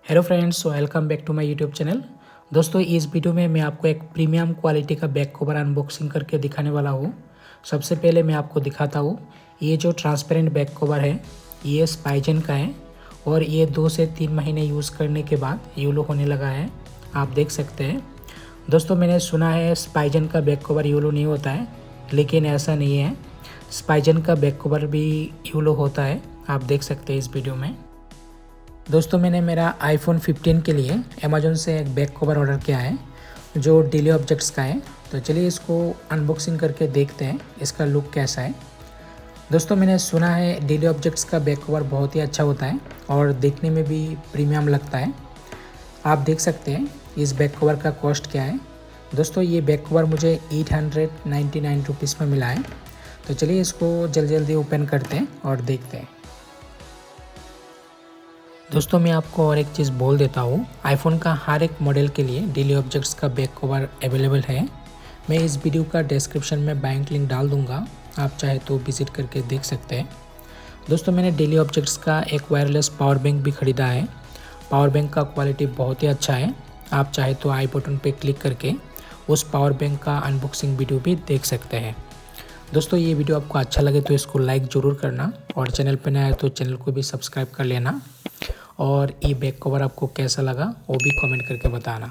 Hello friends, welcome back to my YouTube channel. दोस्तों, इस video में मैं आपको एक प्रीमियम क्वालिटी का बैक कवर अनबॉक्सिंग करके दिखाने वाला हूँ। सबसे पहले मैं आपको दिखाता हूँ, ये जो ट्रांसपेरेंट बैक कवर है ये स्पाइजन का है और ये 2 से 3 महीने यूज़ करने के बाद येलो होने लगा है। आप देख सकते हैं। दोस्तों, मैंने सुना है स्पाइजन का बैक कवर येलो नहीं होता है, लेकिन ऐसा नहीं है। स्पाइजन का बैक कवर भी येलो होता है। आप देख सकते हैं इस वीडियो में। दोस्तों, मैंने मेरा iPhone 15 के लिए अमेज़न से एक बैक कवर ऑर्डर किया है जो डेली ऑब्जेक्ट्स का है। तो चलिए इसको अनबॉक्सिंग करके देखते हैं इसका लुक कैसा है। दोस्तों, मैंने सुना है डेली ऑब्जेक्ट्स का बैक कवर बहुत ही अच्छा होता है और देखने में भी प्रीमियम लगता है। आप देख सकते हैं इस बैक कवर का कॉस्ट क्या है। दोस्तों, ये बैक कवर मुझे 899 रुपीज़ में मिला है। तो चलिए इसको जल्दी ओपन करते हैं और देखते हैं। दोस्तों, मैं आपको और एक चीज़ बोल देता हूँ, आईफोन का हर एक मॉडल के लिए डेली ऑब्जेक्ट्स का बैक कवर अवेलेबल है। मैं इस वीडियो का डिस्क्रिप्शन में बैंक लिंक डाल दूँगा, आप चाहे तो विज़िट करके देख सकते हैं। दोस्तों, मैंने डेली ऑब्जेक्ट्स का एक वायरलेस पावर बैंक भी ख़रीदा है। पावर बैंक का क्वालिटी बहुत ही अच्छा है। आप चाहे तो आई बटन पर क्लिक करके उस पावर बैंक का अनबॉक्सिंग वीडियो भी देख सकते हैं। दोस्तों, ये वीडियो आपको अच्छा लगे तो इसको लाइक ज़रूर करना और चैनल पर नया है तो चैनल को भी सब्सक्राइब कर लेना। और ये बैक कवर आपको कैसा लगा वो भी कमेंट करके बताना।